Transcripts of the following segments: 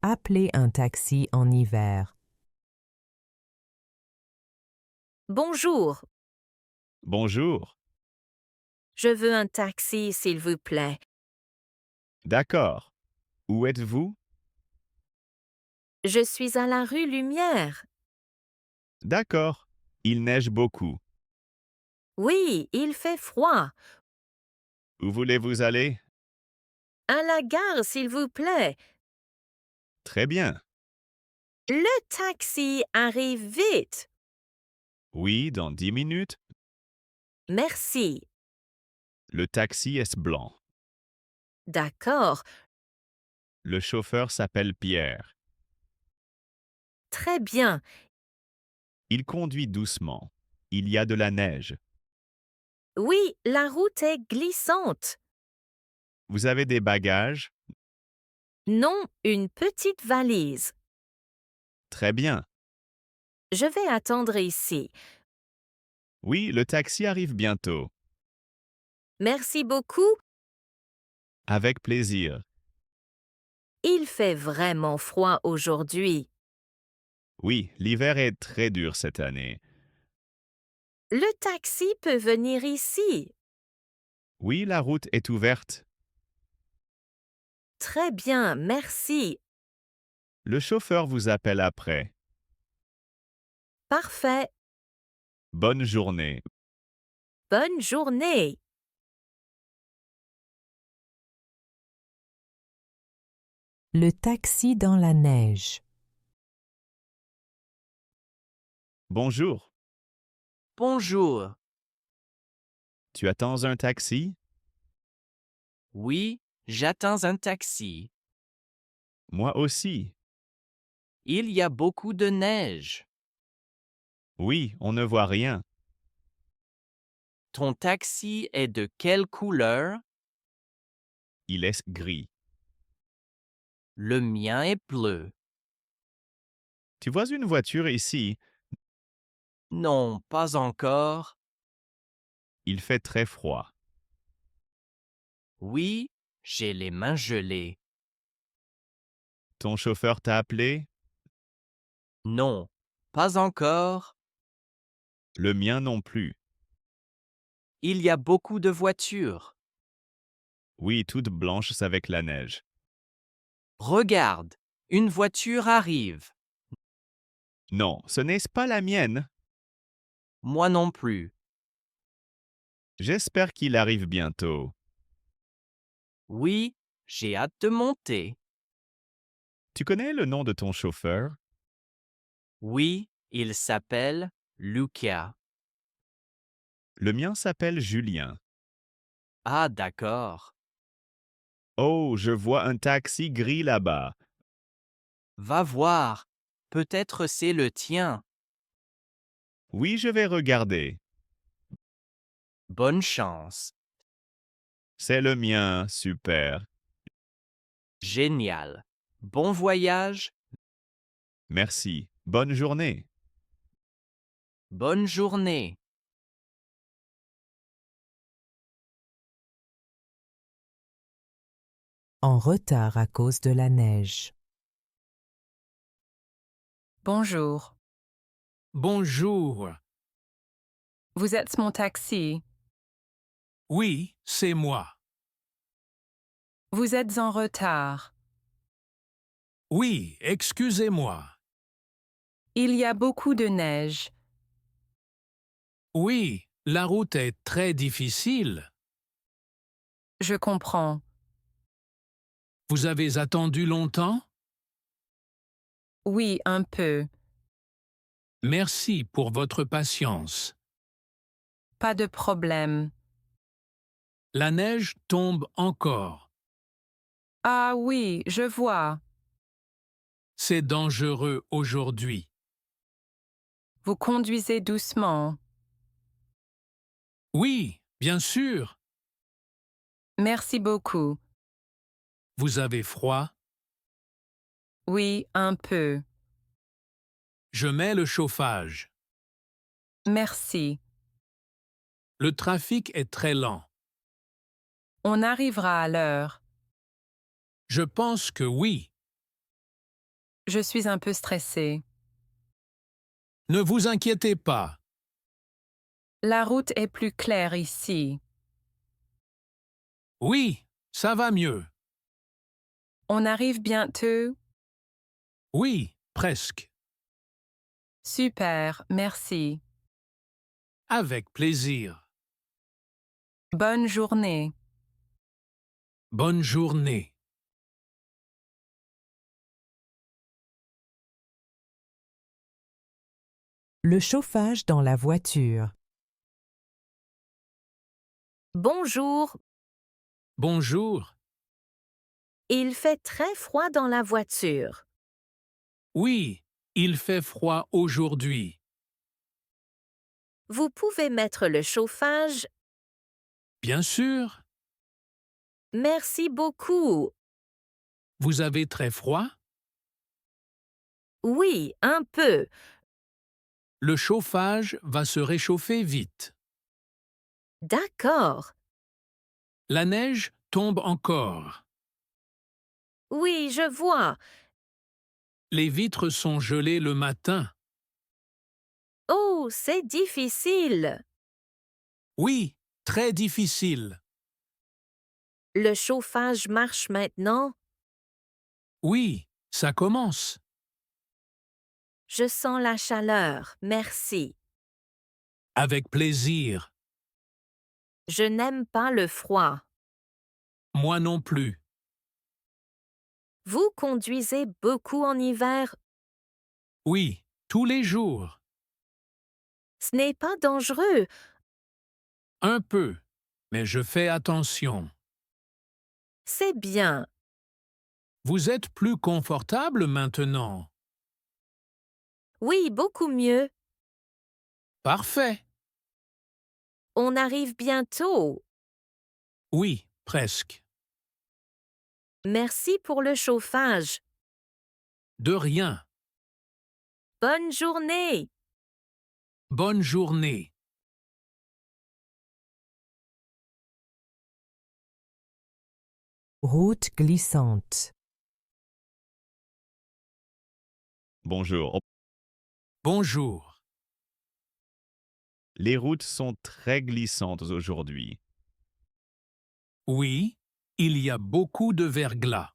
Appelez un taxi en hiver. Bonjour, Bonjour. je veux un taxi, s'il vous plaît. D'accord. Où êtes-vous? Je suis à la rue Lumière. D'accord. Il neige beaucoup. Oui, il fait froid. Où voulez-vous aller? À la gare, s'il vous plaît. Très bien. Le taxi arrive vite. Oui, dans 10 minutes. Merci. Le taxi est blanc. D'accord, Le chauffeur s'appelle Pierre. très bien. Il conduit doucement. Il y a de la neige. Oui, la route est glissante. Vous avez des bagages? Non, une petite valise. Très bien. Je vais attendre ici. Oui, le taxi arrive bientôt. Merci beaucoup. Avec plaisir. Il fait vraiment froid aujourd'hui. Oui, l'hiver est très dur cette année. Le taxi peut venir ici. Oui, la route est ouverte. Très bien, merci. Le chauffeur vous appelle après. Parfait. Bonne journée. Bonne journée. Le taxi dans la neige. Bonjour. Bonjour. Tu attends un taxi? Oui, j'attends un taxi. Moi aussi. Il y a beaucoup de neige. Oui, on ne voit rien. Ton taxi est de quelle couleur? Il est gris. Le mien est bleu. Tu vois une voiture ici? Non, pas encore. Il fait très froid. Oui, j'ai les mains gelées. Ton chauffeur t'a appelé? Non, pas encore. Le mien non plus. Il y a beaucoup de voitures. Oui, toutes blanches avec la neige. Regarde, une voiture arrive. Non, ce n'est pas la mienne. Moi non plus. J'espère qu'il arrive bientôt. Oui, j'ai hâte de monter. Tu connais le nom de ton chauffeur? Oui, il s'appelle Lucas. Le mien s'appelle Julien. Ah, d'accord. Oh, je vois un taxi gris là-bas. Va voir. Peut-être c'est le tien. Oui, je vais regarder. Bonne chance. C'est le mien, super. Génial. Bon voyage. Merci. Bonne journée. Bonne journée. En retard à cause de la neige. Bonjour. Bonjour. Vous êtes mon taxi. Oui, c'est moi. Vous êtes en retard. Oui, excusez-moi. Il y a beaucoup de neige. Oui, la route est très difficile. Je comprends. Vous avez attendu longtemps? Oui, un peu. Merci pour votre patience. Pas de problème. La neige tombe encore. Ah oui, je vois. C'est dangereux aujourd'hui. Vous conduisez doucement. Oui, bien sûr. Merci beaucoup. Vous avez froid? Oui, un peu. Je mets le chauffage. Merci. Le trafic est très lent. On arrivera à l'heure. Je pense que oui. Je suis un peu stressée. Ne vous inquiétez pas. La route est plus claire ici. Oui, ça va mieux. On arrive bientôt? Oui, presque. Super, merci. Avec plaisir. Bonne journée. Bonne journée. Le chauffage dans la voiture. Bonjour. Bonjour. Il fait très froid dans la voiture. Oui, il fait froid aujourd'hui. Vous pouvez mettre le chauffage? Bien sûr. Merci beaucoup. Vous avez très froid? Oui, un peu. Le chauffage va se réchauffer vite. D'accord. La neige tombe encore. Oui, je vois. Les vitres sont gelées le matin. Oh, c'est difficile. Oui, très difficile. Le chauffage marche maintenant. Oui, ça commence. Je sens la chaleur. Merci. Avec plaisir. Je n'aime pas le froid. Moi non plus. Vous conduisez beaucoup en hiver? Oui, tous les jours. Ce n'est pas dangereux. Un peu, mais je fais attention. C'est bien. Vous êtes plus confortable maintenant. Oui, beaucoup mieux. Parfait. On arrive bientôt. Oui, presque. Merci pour le chauffage. De rien. Bonne journée. Bonne journée. Route glissante. Bonjour. Bonjour. Les routes sont très glissantes aujourd'hui. Oui, il y a beaucoup de verglas.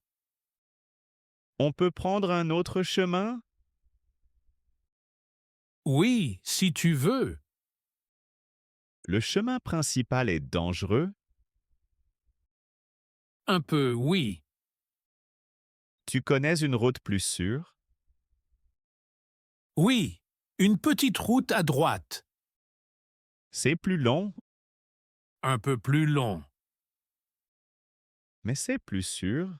On peut prendre un autre chemin? Oui, si tu veux. Le chemin principal est dangereux. Un peu, oui. Tu connais une route plus sûre? Oui, une petite route à droite. C'est plus long, Un peu plus long. mais c'est plus sûr.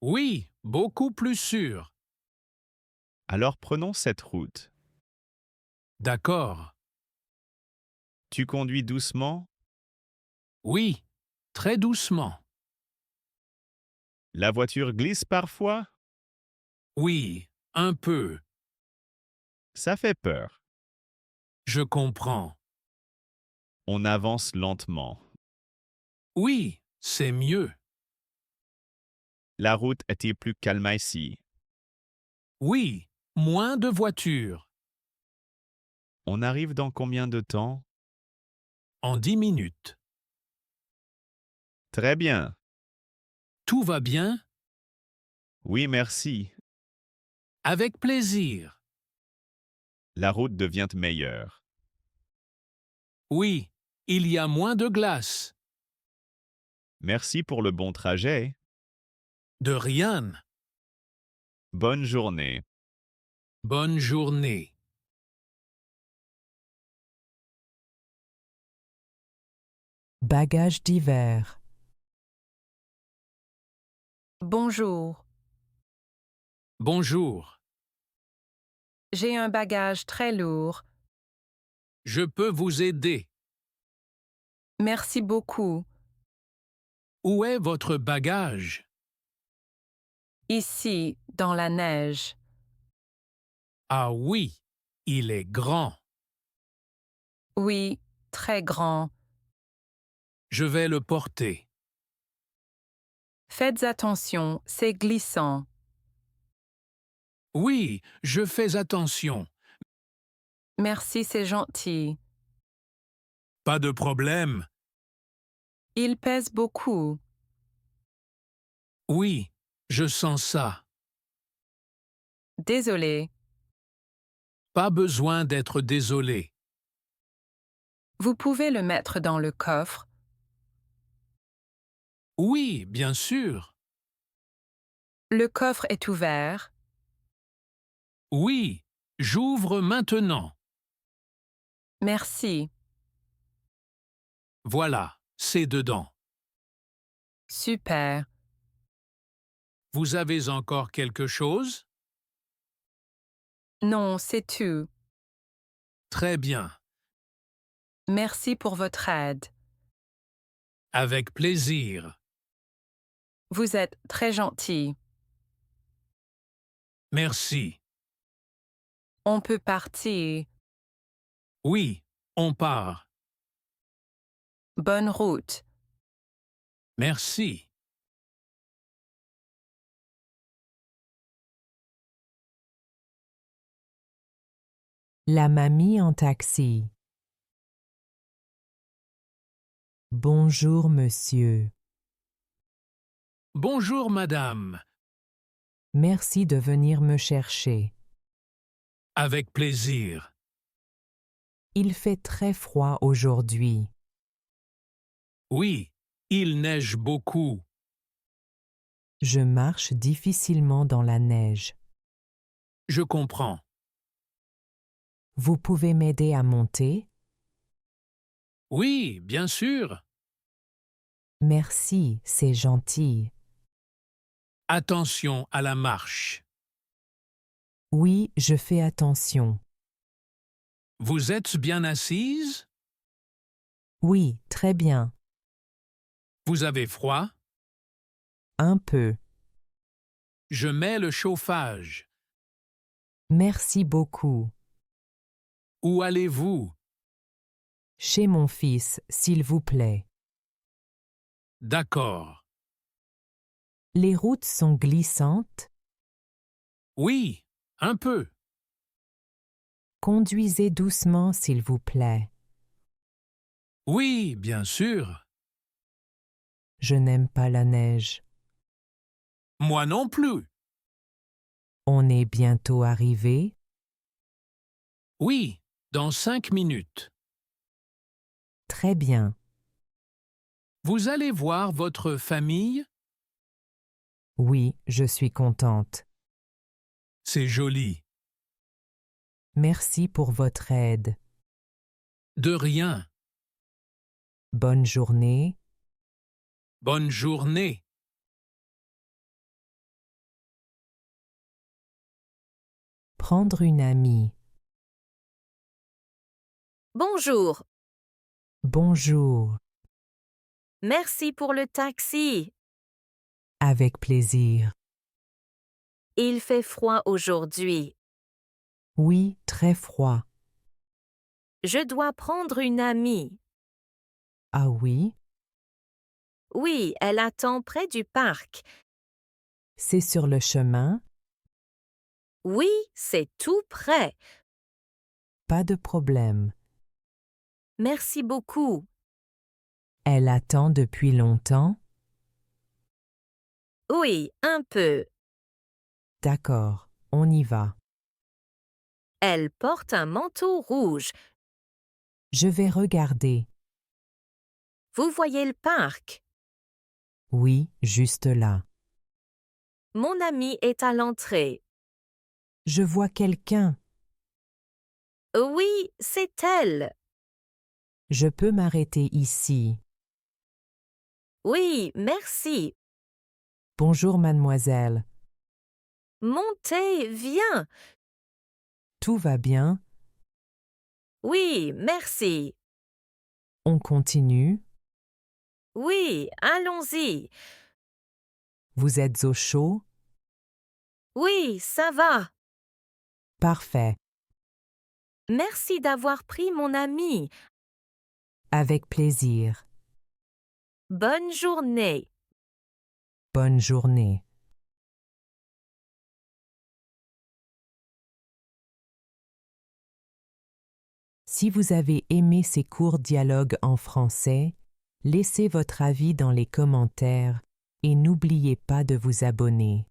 Oui, beaucoup plus sûr. Alors prenons cette route. D'accord. Tu conduis doucement? Oui, très doucement. La voiture glisse parfois? Oui, un peu. Ça fait peur. Je comprends. On avance lentement. Oui, c'est mieux. La route est-il plus calme ici? Oui, moins de voitures. On arrive dans combien de temps? En 10 minutes. Très bien. Tout va bien? Oui, merci. Avec plaisir. La route devient meilleure. Oui, il y a moins de glace. Merci pour le bon trajet. De rien. Bonne journée. Bonne journée. Bagages d'hiver. Bonjour. Bonjour. J'ai un bagage très lourd. Je peux vous aider. Merci beaucoup. Où est votre bagage? Ici, dans la neige. Ah oui, il est grand. Oui, très grand. Je vais le porter. Faites attention, c'est glissant. Oui, je fais attention. Merci, c'est gentil. Pas de problème. Il pèse beaucoup. Oui, je sens ça. Désolé. Pas besoin d'être désolé. Vous pouvez le mettre dans le coffre. Oui, bien sûr. Le coffre est ouvert. Oui, j'ouvre maintenant. Merci. Voilà, c'est dedans. Super. Vous avez encore quelque chose? Non, c'est tout. Très bien. Merci pour votre aide. Avec plaisir. Vous êtes très gentil. Merci. On peut partir. Oui, on part. Bonne route. Merci. La mamie en taxi. Bonjour, monsieur. Bonjour, madame. Merci de venir me chercher. Avec plaisir. Il fait très froid aujourd'hui. Oui, il neige beaucoup. Je marche difficilement dans la neige. Je comprends. Vous pouvez m'aider à monter? Oui, bien sûr. Merci, c'est gentil. Attention à la marche. Oui, je fais attention. Vous êtes bien assise? Oui, très bien. Vous avez froid? Un peu. Je mets le chauffage. Merci beaucoup. Où allez-vous? Chez mon fils, s'il vous plaît. D'accord. Les routes sont glissantes. Oui, un peu. Conduisez doucement, s'il vous plaît. Oui, bien sûr. Je n'aime pas la neige. Moi non plus. On est bientôt arrivé. Oui, dans 5 minutes. Très bien. Vous allez voir votre famille? Oui, je suis contente. C'est joli. Merci pour votre aide. De rien. Bonne journée. Bonne journée. Prendre une amie. Bonjour. Bonjour. Merci pour le taxi. Avec plaisir. Il fait froid aujourd'hui. Oui, très froid. Je dois prendre une amie. Ah oui? Oui, elle attend près du parc. C'est sur le chemin? Oui, c'est tout près. Pas de problème. Merci beaucoup. Elle attend depuis longtemps? Oui, un peu. D'accord, on y va. Elle porte un manteau rouge. Je vais regarder. Vous voyez le parc? Oui, juste là. Mon amie est à l'entrée. Je vois quelqu'un. Oui, c'est elle. Je peux m'arrêter ici. Oui, merci. Bonjour, mademoiselle. Montez, viens. Tout va bien? Oui, merci. On continue? Oui, allons-y. Vous êtes au chaud? Oui, ça va. Parfait. Merci d'avoir pris mon ami. Avec plaisir. Bonne journée. Bonne journée. Si vous avez aimé ces courts dialogues en français, laissez votre avis dans les commentaires et n'oubliez pas de vous abonner.